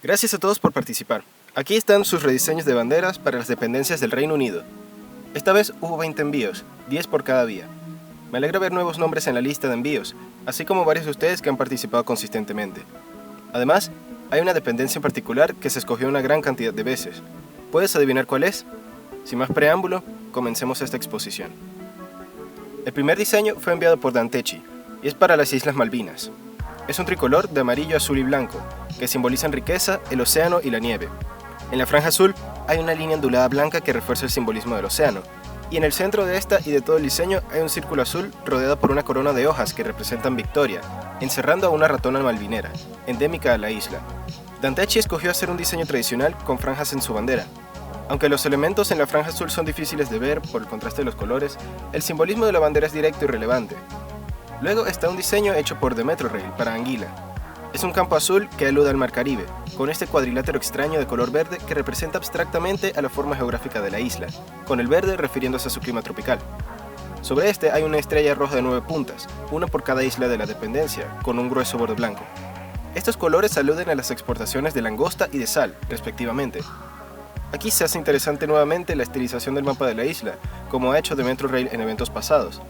Gracias a todos por participar. Aquí están sus rediseños de banderas para las dependencias del Reino Unido. Esta vez hubo 20 envíos, 10 por cada vía. Me alegra ver nuevos nombres en la lista de envíos, así como varios de ustedes que han participado consistentemente. Además, hay una dependencia en particular que se escogió una gran cantidad de veces. ¿Puedes adivinar cuál es? Sin más preámbulo, comencemos esta exposición. El primer diseño fue enviado por Dantechi, y es para las Islas Malvinas. Es un tricolor de amarillo, azul y blanco, que simbolizan riqueza, el océano y la nieve. En la franja azul hay una línea ondulada blanca que refuerza el simbolismo del océano, y en el centro de esta y de todo el diseño hay un círculo azul rodeado por una corona de hojas que representan victoria, encerrando a una ratona malvinera, endémica a la isla. Dantechi escogió hacer un diseño tradicional con franjas en su bandera. Aunque los elementos en la franja azul son difíciles de ver por el contraste de los colores, el simbolismo de la bandera es directo y relevante. Luego está un diseño hecho por The Metrorail para Anguilla. Es un campo azul que alude al Mar Caribe, con este cuadrilátero extraño de color verde que representa abstractamente a la forma geográfica de la isla, con el verde refiriéndose a su clima tropical. Sobre este hay una estrella roja de 9 puntas, una por cada isla de la dependencia, con un grueso borde blanco. Estos colores aluden a las exportaciones de langosta y de sal, respectivamente. Aquí se hace interesante nuevamente la estilización del mapa de la isla, como ha hecho The Metrorail en eventos pasados,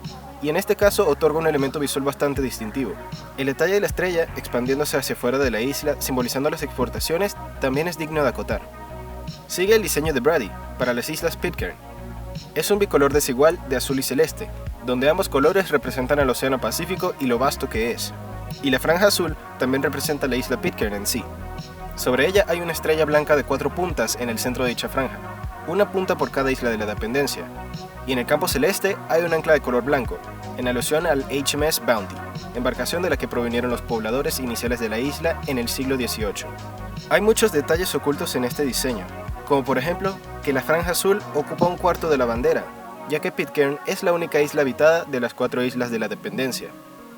y en este caso otorga un elemento visual bastante distintivo. El detalle de la estrella, expandiéndose hacia fuera de la isla, simbolizando las exportaciones, también es digno de acotar. Sigue el diseño de Brady, para las Islas Pitcairn. Es un bicolor desigual de azul y celeste, donde ambos colores representan al Océano Pacífico y lo vasto que es. Y la franja azul también representa la isla Pitcairn en sí. Sobre ella hay una estrella blanca de 4 puntas en el centro de dicha franja, una punta por cada isla de la dependencia. Y en el campo celeste hay un ancla de color blanco, en alusión al HMS Bounty, embarcación de la que provinieron los pobladores iniciales de la isla en el siglo XVIII. Hay muchos detalles ocultos en este diseño, como por ejemplo que la franja azul ocupa un cuarto de la bandera, ya que Pitcairn es la única isla habitada de las 4 islas de la dependencia.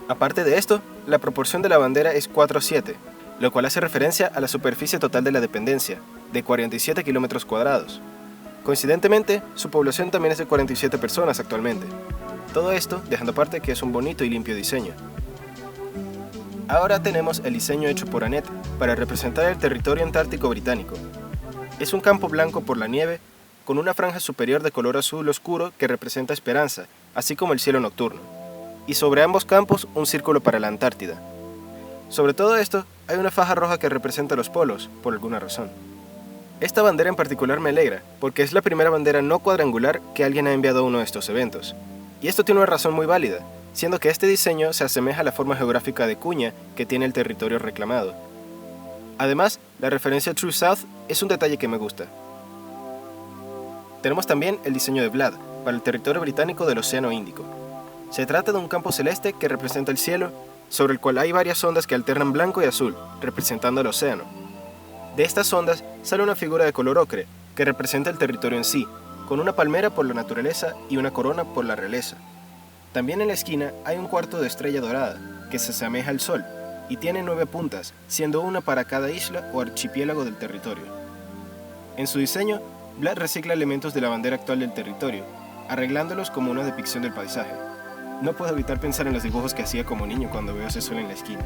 Aparte de esto, la proporción de la bandera es 4:7, lo cual hace referencia a la superficie total de la dependencia, de 47 kilómetros cuadrados. Coincidentemente, su población también es de 47 personas actualmente. Todo esto dejando aparte que es un bonito y limpio diseño. Ahora tenemos el diseño hecho por Annette para representar el territorio antártico británico. Es un campo blanco por la nieve, con una franja superior de color azul oscuro que representa esperanza, así como el cielo nocturno. Y sobre ambos campos un círculo para la Antártida. Sobre todo esto, hay una faja roja que representa los polos, por alguna razón. Esta bandera en particular me alegra, porque es la primera bandera no cuadrangular que alguien ha enviado a uno de estos eventos. Y esto tiene una razón muy válida, siendo que este diseño se asemeja a la forma geográfica de cuña que tiene el territorio reclamado. Además, la referencia a True South es un detalle que me gusta. Tenemos también el diseño de Vlad, para el territorio británico del Océano Índico. Se trata de un campo celeste que representa el cielo, sobre el cual hay varias ondas que alternan blanco y azul, representando el océano. De estas ondas sale una figura de color ocre, que representa el territorio en sí, con una palmera por la naturaleza y una corona por la realeza. También en la esquina hay un cuarto de estrella dorada, que se asemeja al sol, y tiene 9 puntas, siendo una para cada isla o archipiélago del territorio. En su diseño, Vlad recicla elementos de la bandera actual del territorio, arreglándolos como una depicción del paisaje. No puedo evitar pensar en los dibujos que hacía como niño cuando veo ese sol en la esquina.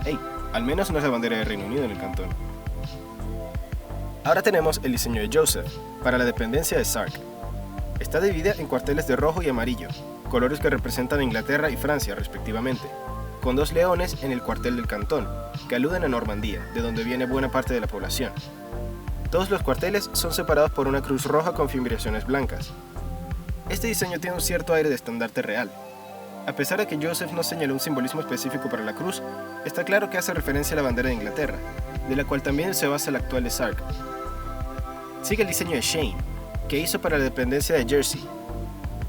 ¡Hey! Al menos no es la bandera del Reino Unido en el cantón. Ahora tenemos el diseño de Joseph, para la dependencia de Sark. Está dividida en cuarteles de rojo y amarillo, colores que representan a Inglaterra y Francia respectivamente, con 2 leones en el cuartel del cantón, que aluden a Normandía, de donde viene buena parte de la población. Todos los cuarteles son separados por una cruz roja con figuraciones blancas. Este diseño tiene un cierto aire de estandarte real. A pesar de que Joseph no señaló un simbolismo específico para la cruz, está claro que hace referencia a la bandera de Inglaterra, de la cual también se basa la actual de Sark. Sigue el diseño de Shane, que hizo para la dependencia de Jersey.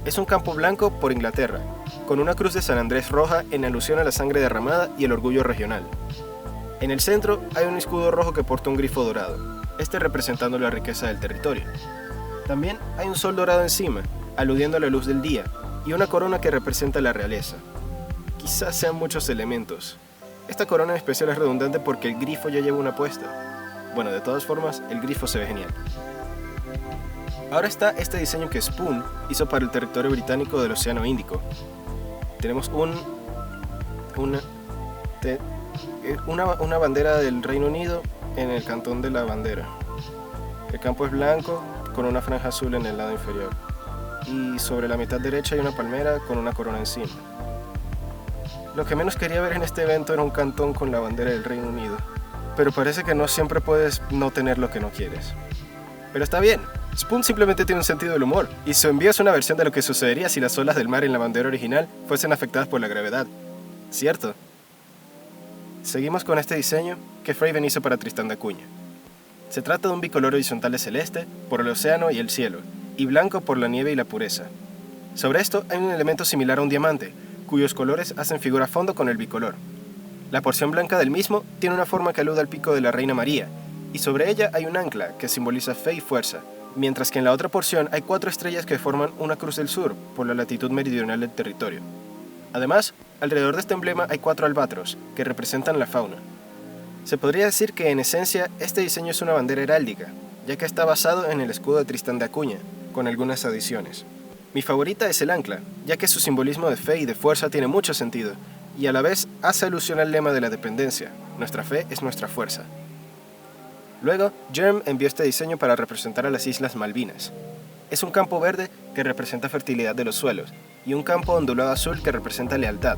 Es un campo blanco por Inglaterra, con una cruz de San Andrés roja en alusión a la sangre derramada y el orgullo regional. En el centro hay un escudo rojo que porta un grifo dorado, este representando la riqueza del territorio. También hay un sol dorado encima, aludiendo a la luz del día, y una corona que representa la realeza. Quizás sean muchos elementos. Esta corona en especial es redundante porque el grifo ya lleva una puesta. Bueno, de todas formas, el grifo se ve genial. Ahora está este diseño que Spoon hizo para el territorio británico del Océano Índico. Tenemos una bandera del Reino Unido en el cantón de la bandera. El campo es blanco con una franja azul en el lado inferior y sobre la mitad derecha hay una palmera con una corona encima. Lo que menos quería ver en este evento era un cantón con la bandera del Reino Unido, pero parece que no siempre puedes no tener lo que no quieres. Pero está bien, Spoon simplemente tiene un sentido del humor, y su envío es una versión de lo que sucedería si las olas del mar en la bandera original fuesen afectadas por la gravedad. ¿Cierto? Seguimos con este diseño que Fraven hizo para Tristán de Acuña. Se trata de un bicolor horizontal de celeste por el océano y el cielo, y blanco por la nieve y la pureza. Sobre esto hay un elemento similar a un diamante, cuyos colores hacen figura a fondo con el bicolor. La porción blanca del mismo tiene una forma que alude al pico de la Reina María, y sobre ella hay un ancla que simboliza fe y fuerza, mientras que en la otra porción hay 4 estrellas que forman una cruz del sur por la latitud meridional del territorio. Además, alrededor de este emblema hay 4 albatros, que representan la fauna. Se podría decir que en esencia este diseño es una bandera heráldica, ya que está basado en el escudo de Tristán de Acuña, con algunas adiciones. Mi favorita es el ancla, ya que su simbolismo de fe y de fuerza tiene mucho sentido, y a la vez hace alusión al lema de la dependencia: nuestra fe es nuestra fuerza. Luego, Germ envió este diseño para representar a las Islas Malvinas. Es un campo verde que representa fertilidad de los suelos, y un campo ondulado azul que representa lealtad,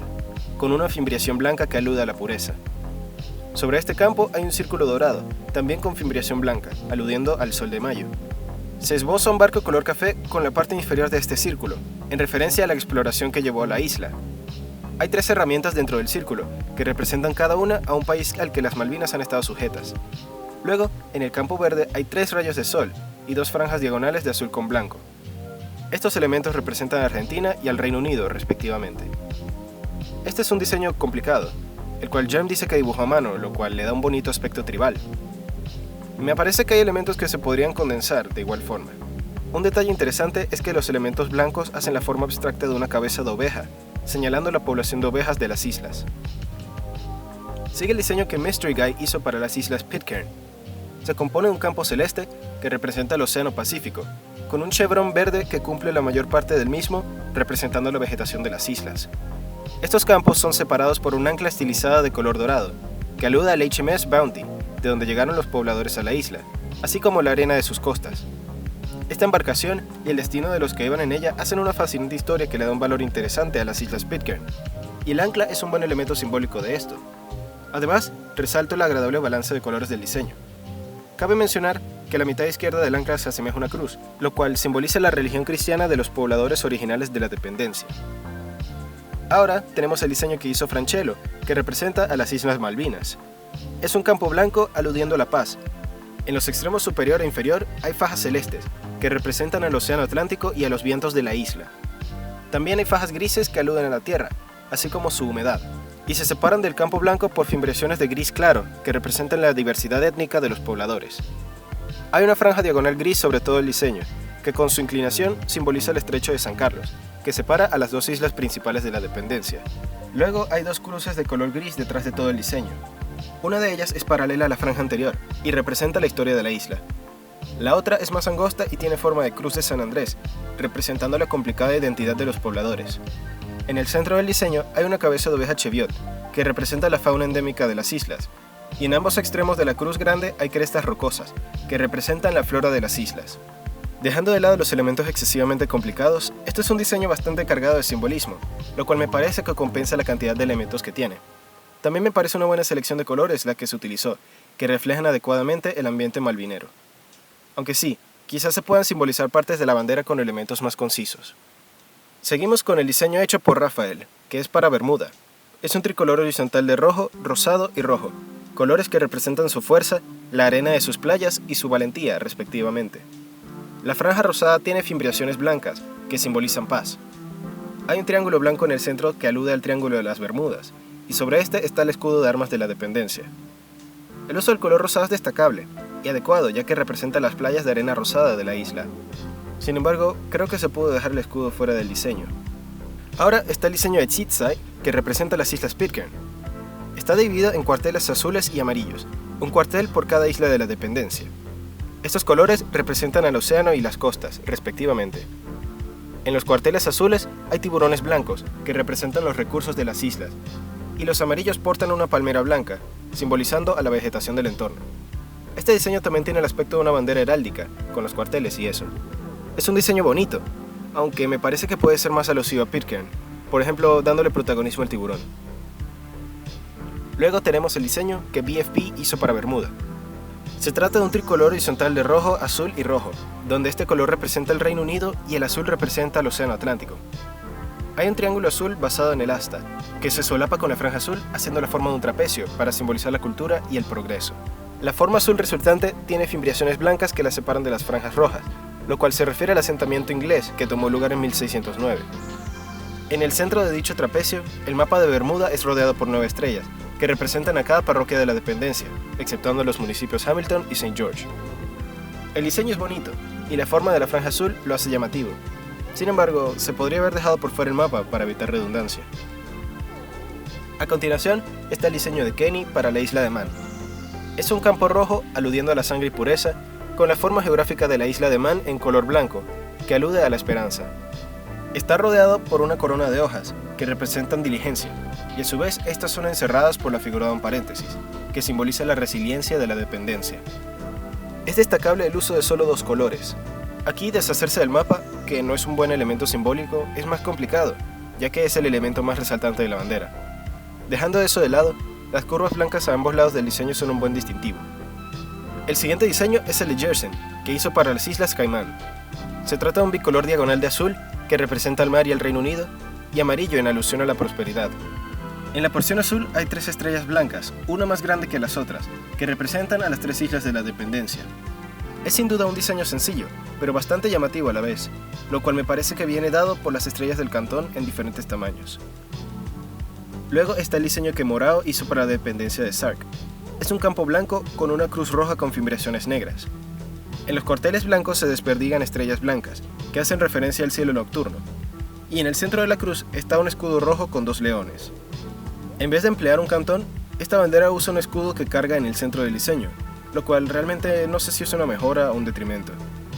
con una fimbriación blanca que alude a la pureza. Sobre este campo hay un círculo dorado, también con fimbriación blanca, aludiendo al sol de mayo. Se esboza un barco color café con la parte inferior de este círculo, en referencia a la exploración que llevó a la isla. Hay 3 herramientas dentro del círculo, que representan cada una a un país al que las Malvinas han estado sujetas. Luego, en el campo verde hay 3 rayos de sol y 2 franjas diagonales de azul con blanco. Estos elementos representan a Argentina y al Reino Unido, respectivamente. Este es un diseño complicado, el cual Germ dice que dibujó a mano, lo cual le da un bonito aspecto tribal. Me parece que hay elementos que se podrían condensar de igual forma. Un detalle interesante es que los elementos blancos hacen la forma abstracta de una cabeza de oveja, señalando la población de ovejas de las islas. Sigue el diseño que Mystery Guy hizo para las islas Pitcairn. Se compone de un campo celeste que representa el Océano Pacífico, con un chevrón verde que cumple la mayor parte del mismo, representando la vegetación de las islas. Estos campos son separados por un ancla estilizada de color dorado, que alude al HMS Bounty, de donde llegaron los pobladores a la isla, así como la arena de sus costas. Esta embarcación y el destino de los que iban en ella hacen una fascinante historia que le da un valor interesante a las islas Pitcairn, y el ancla es un buen elemento simbólico de esto. Además, resalto el agradable balance de colores del diseño. Cabe mencionar que la mitad izquierda del ancla se asemeja a una cruz, lo cual simboliza la religión cristiana de los pobladores originales de la dependencia. Ahora tenemos el diseño que hizo Francello, que representa a las Islas Malvinas. Es un campo blanco aludiendo a la paz. En los extremos superior e inferior hay fajas celestes, que representan al Océano Atlántico y a los vientos de la isla. También hay fajas grises que aluden a la tierra, así como su humedad, y se separan del campo blanco por fimbriaciones de gris claro, que representan la diversidad étnica de los pobladores. Hay una franja diagonal gris sobre todo el diseño, que con su inclinación simboliza el estrecho de San Carlos, que separa a las 2 islas principales de la dependencia. Luego hay 2 cruces de color gris detrás de todo el diseño. Una de ellas es paralela a la franja anterior, y representa la historia de la isla. La otra es más angosta y tiene forma de cruz de San Andrés, representando la complicada identidad de los pobladores. En el centro del diseño hay una cabeza de oveja cheviot, que representa la fauna endémica de las islas, y en ambos extremos de la cruz grande hay crestas rocosas, que representan la flora de las islas. Dejando de lado los elementos excesivamente complicados, esto es un diseño bastante cargado de simbolismo, lo cual me parece que compensa la cantidad de elementos que tiene. También me parece una buena selección de colores la que se utilizó, que reflejan adecuadamente el ambiente malvinero. Aunque sí, quizás se puedan simbolizar partes de la bandera con elementos más concisos. Seguimos con el diseño hecho por Rafael, que es para Bermuda. Es un tricolor horizontal de rojo, rosado y rojo, colores que representan su fuerza, la arena de sus playas y su valentía, respectivamente. La franja rosada tiene fimbriaciones blancas, que simbolizan paz. Hay un triángulo blanco en el centro que alude al Triángulo de las Bermudas, y sobre este está el escudo de armas de la dependencia. El uso del color rosado es destacable y adecuado, ya que representa las playas de arena rosada de la isla. Sin embargo, creo que se pudo dejar el escudo fuera del diseño. Ahora está el diseño de Tzitsai, que representa las islas Pitcairn. Está dividido en cuarteles azules y amarillos, un cuartel por cada isla de la dependencia. Estos colores representan al océano y las costas, respectivamente. En los cuarteles azules hay tiburones blancos, que representan los recursos de las islas, y los amarillos portan una palmera blanca, simbolizando a la vegetación del entorno. Este diseño también tiene el aspecto de una bandera heráldica, con los cuarteles y eso. Es un diseño bonito, aunque me parece que puede ser más alusivo a Pitcairn, por ejemplo dándole protagonismo al tiburón. Luego tenemos el diseño que BFP hizo para Bermuda. Se trata de un tricolor horizontal de rojo, azul y rojo, donde este color representa el Reino Unido y el azul representa el Océano Atlántico. Hay un triángulo azul basado en el asta, que se solapa con la franja azul haciendo la forma de un trapecio para simbolizar la cultura y el progreso. La forma azul resultante tiene fimbriaciones blancas que la separan de las franjas rojas, lo cual se refiere al asentamiento inglés que tomó lugar en 1609. En el centro de dicho trapecio, el mapa de Bermuda es rodeado por 9 estrellas, que representan a cada parroquia de la dependencia, exceptuando los municipios Hamilton y St. George. El diseño es bonito, y la forma de la franja azul lo hace llamativo. Sin embargo, se podría haber dejado por fuera el mapa para evitar redundancia. A continuación está el diseño de Kenny para la isla de Man. Es un campo rojo aludiendo a la sangre y pureza, con la forma geográfica de la isla de Man en color blanco, que alude a la esperanza. Está rodeado por una corona de hojas, que representan diligencia, y a su vez estas son encerradas por la figura de un paréntesis, que simboliza la resiliencia de la dependencia. Es destacable el uso de solo 2 colores. Aquí deshacerse del mapa, que no es un buen elemento simbólico, es más complicado, ya que es el elemento más resaltante de la bandera. Dejando eso de lado, las curvas blancas a ambos lados del diseño son un buen distintivo. El siguiente diseño es el de Jersen, que hizo para las Islas Caimán. Se trata de un bicolor diagonal de azul, que representa al mar y el Reino Unido, y amarillo en alusión a la prosperidad. En la porción azul hay 3 estrellas blancas, una más grande que las otras, que representan a las 3 islas de la dependencia. Es sin duda un diseño sencillo, pero bastante llamativo a la vez, lo cual me parece que viene dado por las estrellas del cantón en diferentes tamaños. Luego está el diseño que Morao hizo para la dependencia de Sark. Es un campo blanco con una cruz roja con fimbriaciones negras. En los cuarteles blancos se desperdigan estrellas blancas, que hacen referencia al cielo nocturno, y en el centro de la cruz está un escudo rojo con 2 leones. En vez de emplear un cantón, esta bandera usa un escudo que carga en el centro del diseño, lo cual realmente no sé si es una mejora o un detrimento.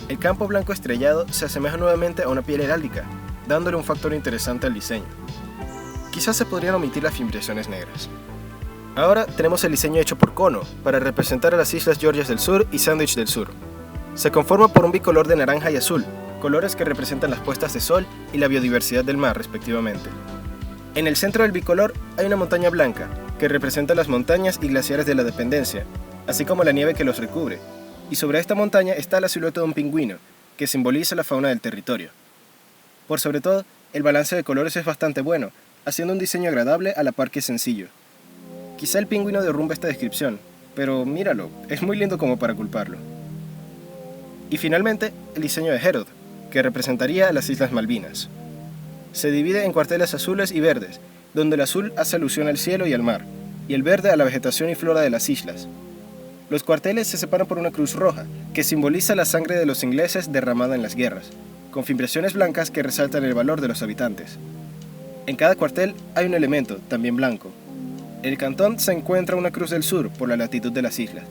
El campo blanco estrellado se asemeja nuevamente a una piel heráldica, dándole un factor interesante al diseño. Quizás se podrían omitir las fimbriaciones negras. Ahora tenemos el diseño hecho por Kono, para representar a las Islas Georgias del Sur y Sandwich del Sur. Se conforma por un bicolor de naranja y azul, colores que representan las puestas de sol y la biodiversidad del mar respectivamente. En el centro del bicolor hay una montaña blanca, que representa las montañas y glaciares de la dependencia, así como la nieve que los recubre, y sobre esta montaña está la silueta de un pingüino, que simboliza la fauna del territorio. Por sobre todo, el balance de colores es bastante bueno, haciendo un diseño agradable a la par que sencillo. Quizá el pingüino derrumbe esta descripción, pero míralo, es muy lindo como para culparlo. Y finalmente, el diseño de Herod, que representaría a las Islas Malvinas. Se divide en cuarteles azules y verdes, donde el azul hace alusión al cielo y al mar, y el verde a la vegetación y flora de las islas. Los cuarteles se separan por una cruz roja, que simboliza la sangre de los ingleses derramada en las guerras, con fimbriaciones blancas que resaltan el valor de los habitantes. En cada cuartel hay un elemento, también blanco. En el cantón se encuentra una cruz del sur por la latitud de las islas.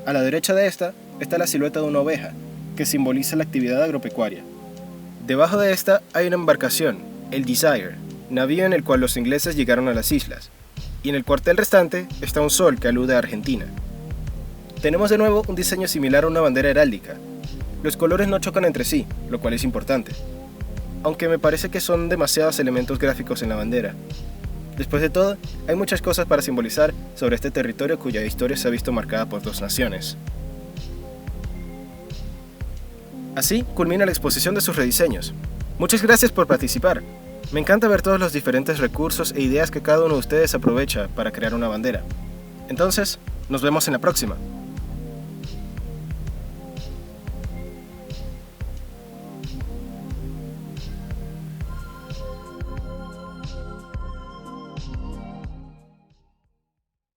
A la derecha de esta está la silueta de una oveja, que simboliza la actividad agropecuaria. Debajo de esta hay una embarcación, el Desire, navío en el cual los ingleses llegaron a las islas, y en el cuartel restante está un sol que alude a Argentina. Tenemos de nuevo un diseño similar a una bandera heráldica. Los colores no chocan entre sí, lo cual es importante, aunque me parece que son demasiados elementos gráficos en la bandera. Después de todo, hay muchas cosas para simbolizar sobre este territorio cuya historia se ha visto marcada por 2 naciones. Así culmina la exposición de sus rediseños. Muchas gracias por participar. Me encanta ver todos los diferentes recursos e ideas que cada uno de ustedes aprovecha para crear una bandera. Entonces, nos vemos en la próxima.